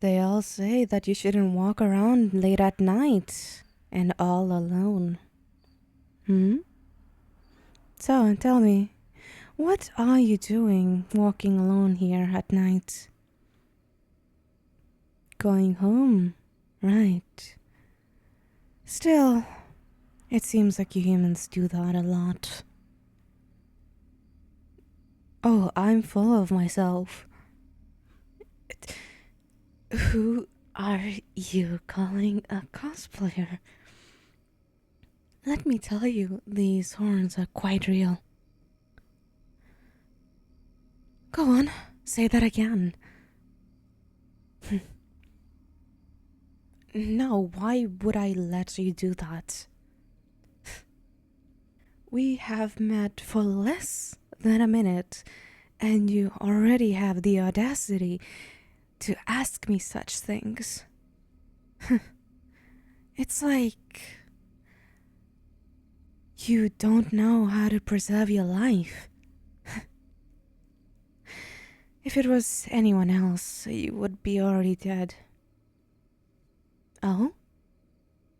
They all say that you shouldn't walk around late at night and all alone. So, tell me, what are you doing walking alone here at night? Going home, right. Still, it seems like you humans do that a lot. Oh, I'm full of myself. Who are you calling a cosplayer? Let me tell you, these horns are quite real. Go on, say that again. No, why would I let you do that? We have met for less than a minute, and you already have the audacity to ask me such things. It's like you don't know how to preserve your life. If it was anyone else, you would be already dead. Oh?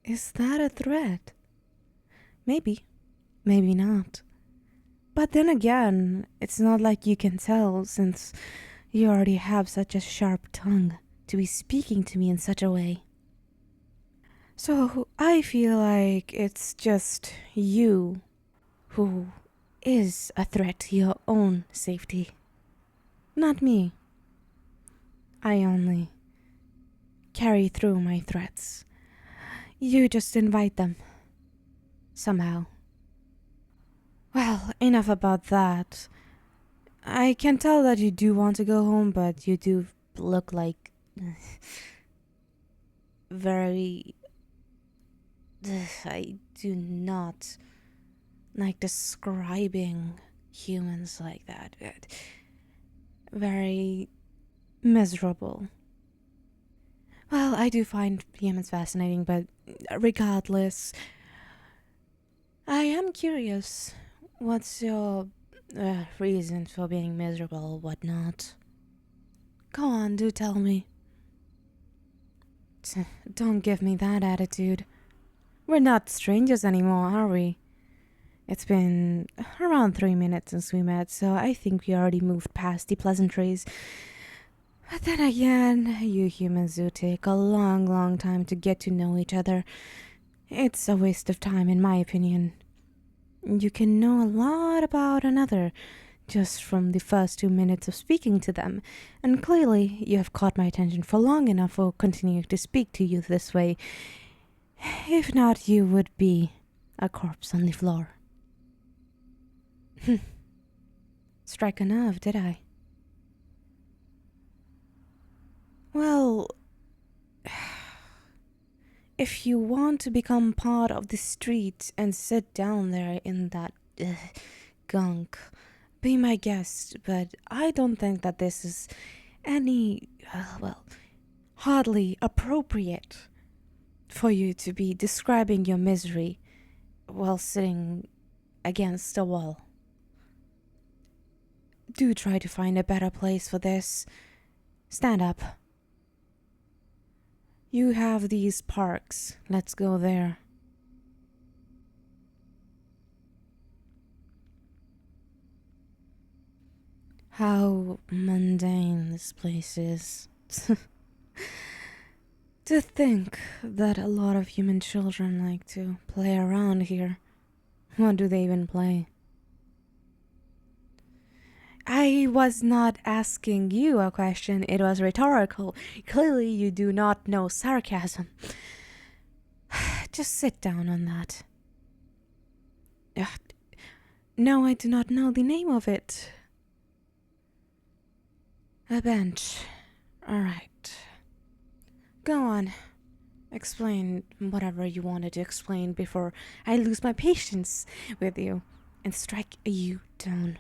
Is that a threat? Maybe. Maybe not. But then again, it's not like you can tell since you already have such a sharp tongue to be speaking to me in such a way. So I feel like it's just you who is a threat to your own safety. Not me. I only carry through my threats. You just invite them. Somehow. Well, enough about that. I can tell that you do want to go home, but you do look like very... I do not like describing humans like that. Very miserable. Well, I do find humans fascinating, but regardless, I am curious. What's your reason for being miserable or whatnot? Go on, do tell me. Don't give me that attitude. We're not strangers anymore, are we? It's been around 3 minutes since we met, so I think we already moved past the pleasantries. But then again, you humans do take a long, long time to get to know each other. It's a waste of time, in my opinion. You can know a lot about another just from the first 2 minutes of speaking to them, and clearly you have caught my attention for long enough for continuing to speak to you this way. If not, you would be a corpse on the floor. Strike a nerve, did I? Well, if you want to become part of the street and sit down there in that gunk, be my guest, but I don't think that this is any, hardly appropriate for you to be describing your misery while sitting against a wall. Do try to find a better place for this. Stand up. You have these parks. Let's go there. How mundane this place is. To think that a lot of human children like to play around here. What do they even play? I was not asking you a question, it was rhetorical. Clearly you do not know sarcasm. Just sit down on that. No, I do not know the name of it. A bench. Alright. Go on. Explain whatever you wanted to explain before I lose my patience with you and strike you down.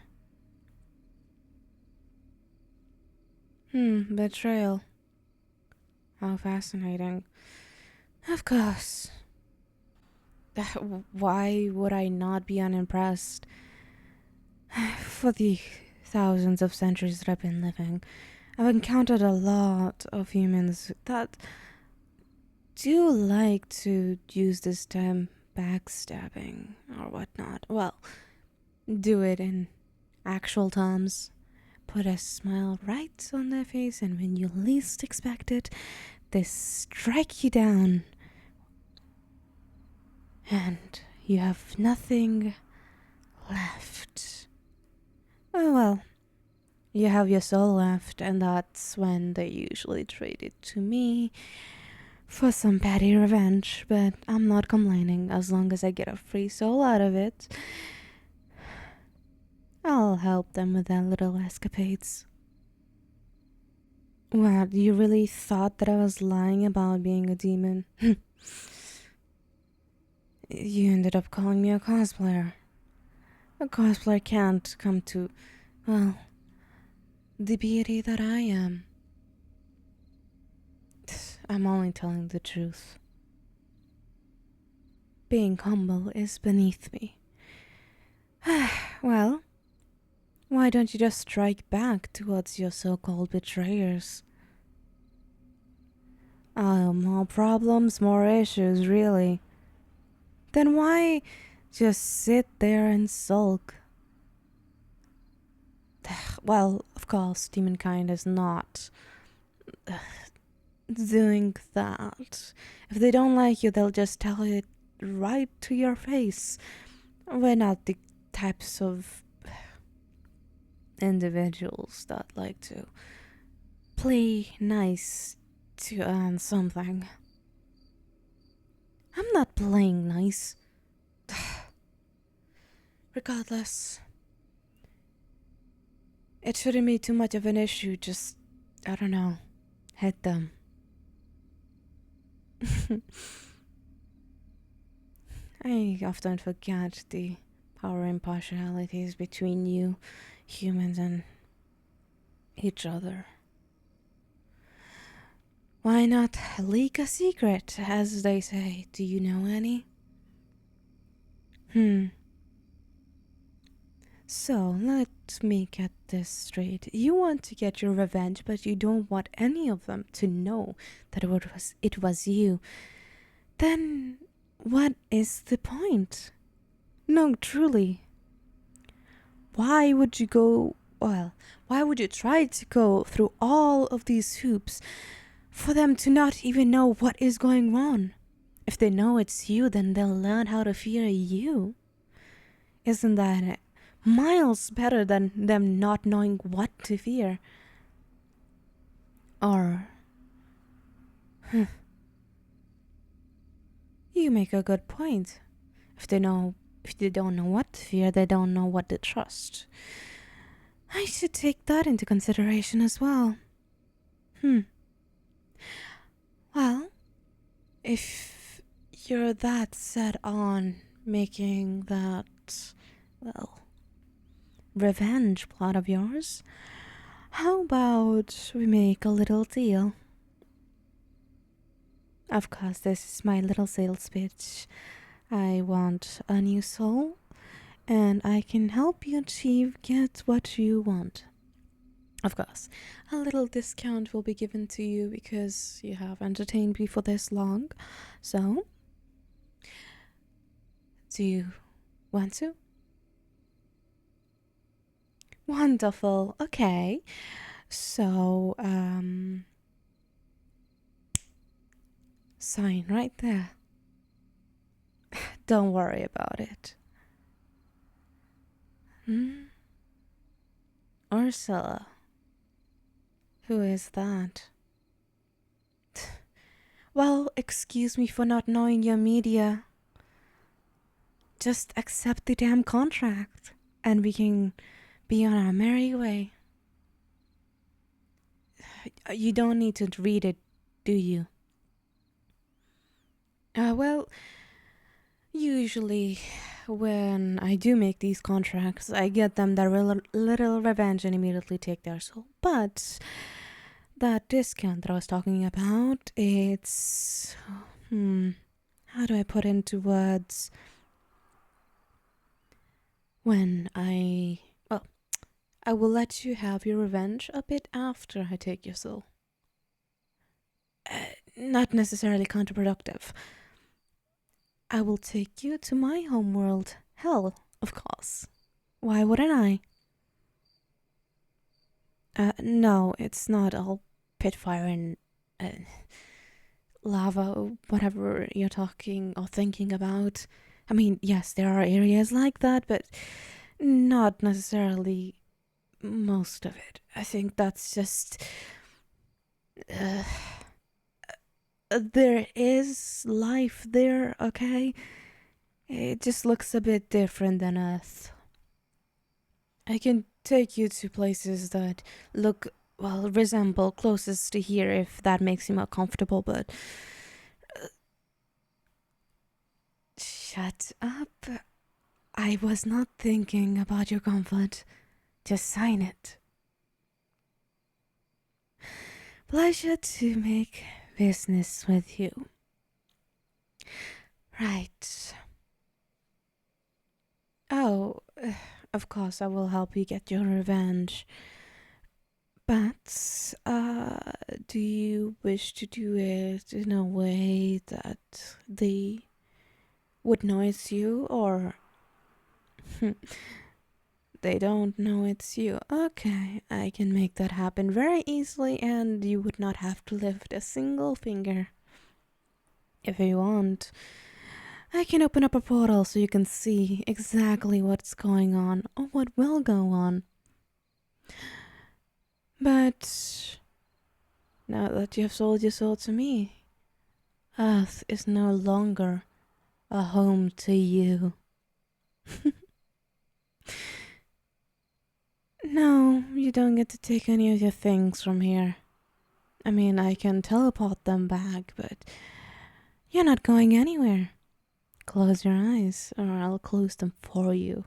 Betrayal. How fascinating. Of course. Why would I not be unimpressed? For the thousands of centuries that I've been living, I've encountered a lot of humans that do like to use this term backstabbing or whatnot. Well, do it in actual terms. Put a smile right on their face, and when you least expect it, they strike you down. And you have nothing left. Oh well, you have your soul left, and that's when they usually trade it to me for some petty revenge, but I'm not complaining as long as I get a free soul out of it. I'll help them with their little escapades. What, you really thought that I was lying about being a demon? You ended up calling me a cosplayer. A cosplayer can't come to, well, the beauty that I am. I'm only telling the truth. Being humble is beneath me. Well, why don't you just strike back towards your so-called betrayers? More problems, more issues, really. Then why just sit there and sulk? Well, of course, demonkind is not doing that. If they don't like you, they'll just tell it right to your face. We're not the types of individuals that like to play nice to earn something. I'm not playing nice. Regardless, it shouldn't be too much of an issue. Just, I don't know, hit them. I often forget the power impartialities between you humans and each other. Why not leak a secret, as they say? Do you know any? So, let me get this straight. You want to get your revenge, but you don't want any of them to know that it was you. Then, what is the point? No, truly. Why would you try to go through all of these hoops for them to not even know what is going on? If they know it's you, then they'll learn how to fear you. Isn't that miles better than them not knowing what to fear? Or, you make a good point. If they don't know what to fear, they don't know what to trust. I should take that into consideration as well. Well, if you're that set on making that, well, revenge plot of yours, how about we make a little deal? Of course, this is my little sales pitch. I want a new soul, and I can help you get what you want. Of course, a little discount will be given to you because you have entertained me for this long. So, do you want to? Wonderful. Okay. So, sign right there. Don't worry about it. Ursula. Who is that? Well, excuse me for not knowing your media. Just accept the damn contract, and we can be on our merry way. You don't need to read it, do you? Well, usually when I do make these contracts, I get them their little revenge and immediately take their soul. But that discount that I was talking about, it's... how do I put into words? When I I will let you have your revenge a bit after I take your soul. Not necessarily counterproductive. I will take you to my homeworld, hell, of course. Why wouldn't I? No, it's not all pitfire and lava, whatever you're talking or thinking about. I mean, yes, there are areas like that, but not necessarily most of it. I think that's just... there is life there, okay? It just looks a bit different than Earth. I can take you to places that look, well, resemble closest to here if that makes you more comfortable, but... shut up. I was not thinking about your comfort. Just sign it. Pleasure to make business with you. Right. Oh, of course I will help you get your revenge. But, do you wish to do it in a way that they would know it's you, or they don't know it's you? Okay, I can make that happen very easily, and you would not have to lift a single finger. If you want, I can open up a portal so you can see exactly what's going on or what will go on. But now that you have sold your soul to me, Earth is no longer a home to you. No, you don't get to take any of your things from here. I mean, I can teleport them back, but you're not going anywhere. Close your eyes, or I'll close them for you.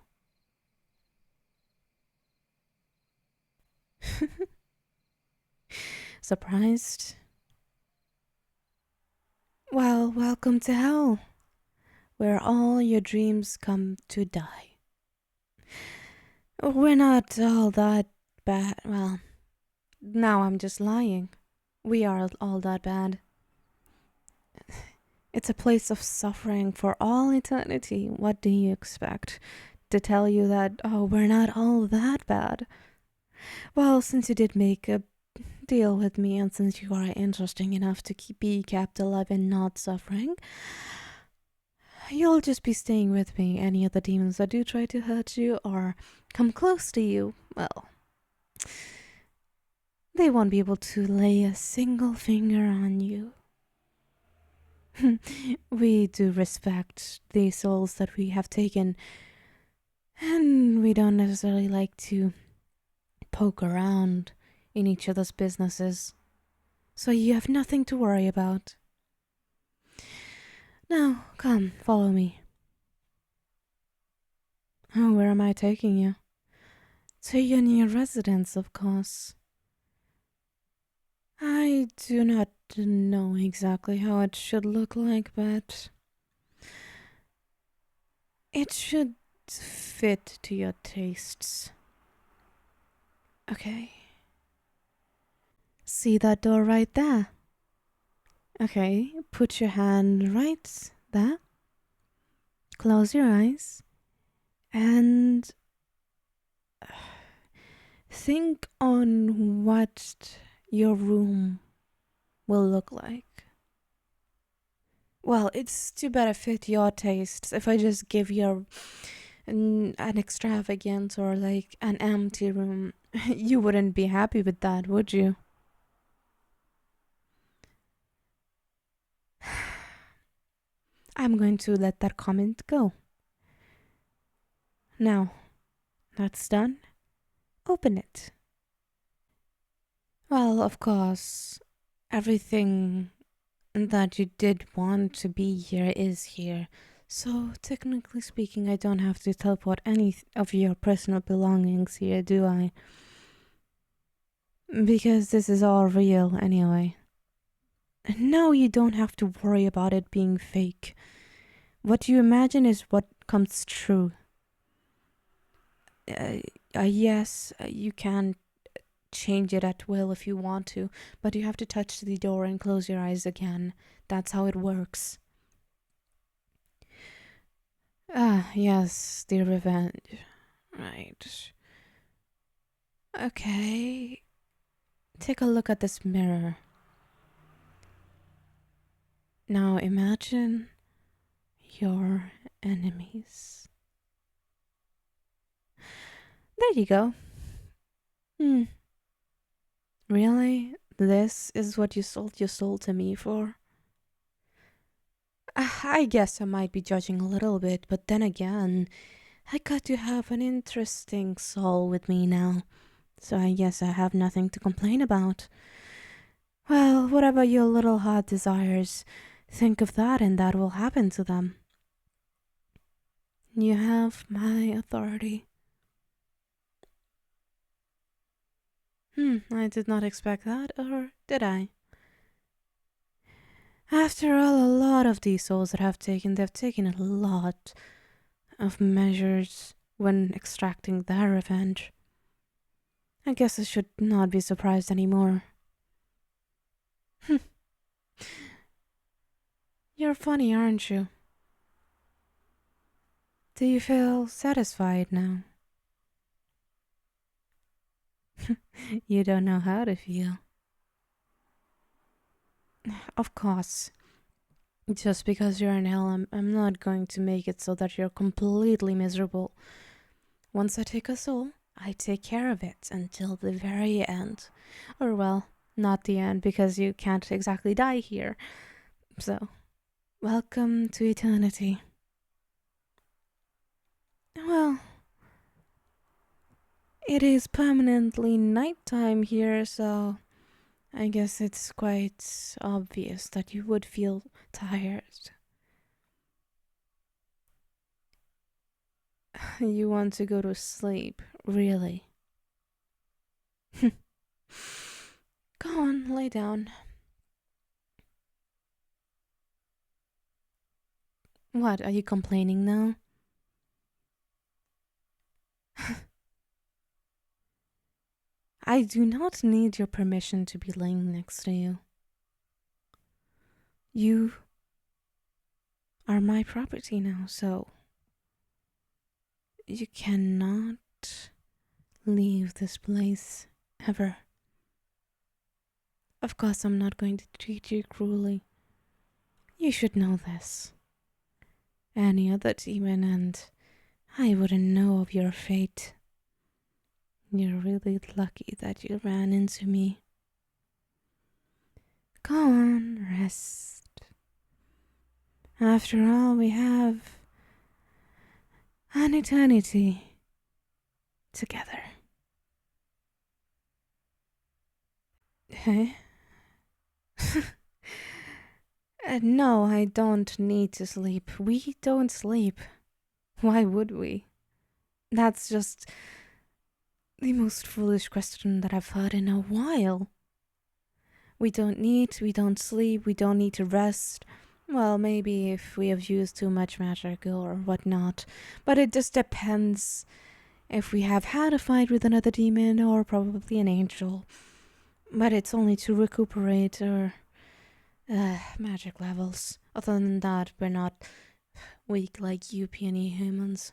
Surprised? Well, welcome to hell, where all your dreams come to die. We're not all that bad. Well, now I'm just lying. We are all that bad. It's a place of suffering for all eternity. What do you expect? To tell you that, oh, we're not all that bad? Well, since you did make a deal with me, and since you are interesting enough to be kept alive and not suffering, you'll just be staying with me. Any other demons that do try to hurt you or come close to you, well, they won't be able to lay a single finger on you. We do respect the souls that we have taken, and we don't necessarily like to poke around in each other's businesses, so you have nothing to worry about. Now, come, follow me. Oh, where am I taking you? To your new residence, of course. I do not know exactly how it should look like, but it should fit to your tastes. Okay. See that door right there? Okay, put your hand right there. Close your eyes and think on what your room will look like. Well, it's to better fit your tastes. If I just give you an extravagant or like an empty room, you wouldn't be happy with that, would you? I'm going to let that comment go. Now, that's done. Open it. Well, of course, everything that you did want to be here is here. So, technically speaking, I don't have to teleport any of your personal belongings here, do I? Because this is all real anyway. No, you don't have to worry about it being fake. What you imagine is what comes true. Yes, you can change it at will if you want to, but you have to touch the door and close your eyes again. That's how it works. Ah, yes, the revenge. Right. Okay. Take a look at this mirror. Now imagine your enemies. There you go. Really? This is what you sold your soul to me for? I guess I might be judging a little bit, but then again, I got to have an interesting soul with me now, so I guess I have nothing to complain about. Well, what about your little heart desires? Think of that and that will happen to them. You have my authority. I did not expect that, or did I? After all, a lot of these souls that they've taken a lot of measures when extracting their revenge. I guess I should not be surprised anymore. You're funny, aren't you? Do you feel satisfied now? You don't know how to feel. Of course. Just because you're in hell, I'm not going to make it so that you're completely miserable. Once I take a soul, I take care of it until the very end. Or, well, not the end, because you can't exactly die here. So, welcome to eternity. Well, it is permanently nighttime here, so I guess it's quite obvious that you would feel tired. You want to go to sleep, really? Go on, lay down. What, are you complaining now? I do not need your permission to be laying next to you. You are my property now, so you cannot leave this place ever. Of course, I'm not going to treat you cruelly. You should know this. Any other demon, and I wouldn't know of your fate. You're really lucky that you ran into me. Go on, rest. After all, we have an eternity together. Hey? No, I don't need to sleep. We don't sleep. Why would we? That's just the most foolish question that I've heard in a while. We don't sleep, we don't need to rest. Well, maybe if we have used too much magic or whatnot. But it just depends if we have had a fight with another demon or probably an angel. But it's only to recuperate our magic levels. Other than that, we're not weak like you puny humans.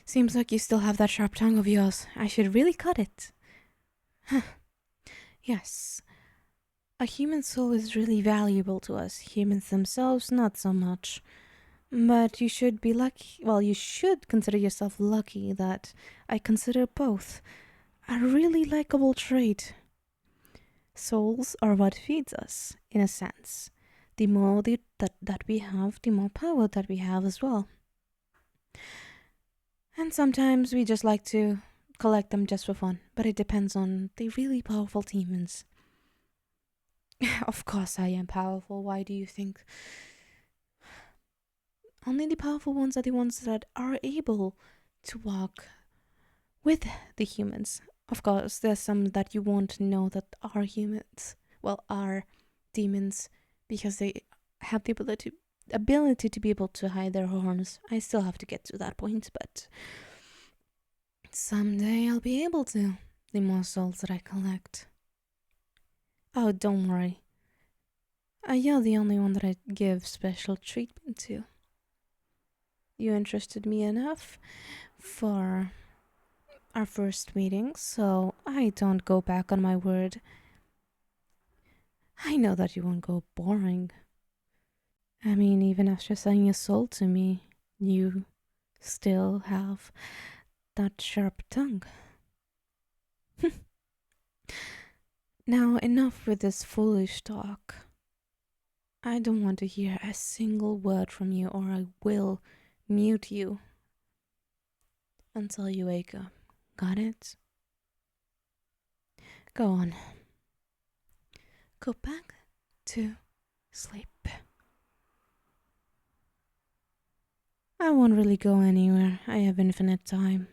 Seems like you still have that sharp tongue of yours. I should really cut it. Yes. A human soul is really valuable to us. Humans themselves, not so much. But you should be lucky. Well, you should consider yourself lucky that I consider both a really likable trait. Souls are what feeds us, in a sense. The more that we have, the more power that we have as well. And sometimes we just like to collect them just for fun, but it depends on the really powerful demons. Of course I am powerful, why do you think? Only the powerful ones are the ones that are able to walk with the humans. Of course, there's some that you won't know that are humans, well, are demons, because they have the ability ability to be able to hide their horns. I still have to get to that point, but someday I'll be able to. The more souls that I collect. Oh, don't worry. You're the only one that I give special treatment to. You interested me enough for our first meeting, so I don't go back on my word. I know that you won't go boring. I mean, even after selling your soul to me, you still have that sharp tongue. Now, enough with this foolish talk. I don't want to hear a single word from you, or I will mute you until you wake up. Got it? Go on. Go back to sleep. I won't really go anywhere. I have infinite time.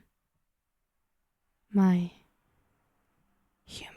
My human.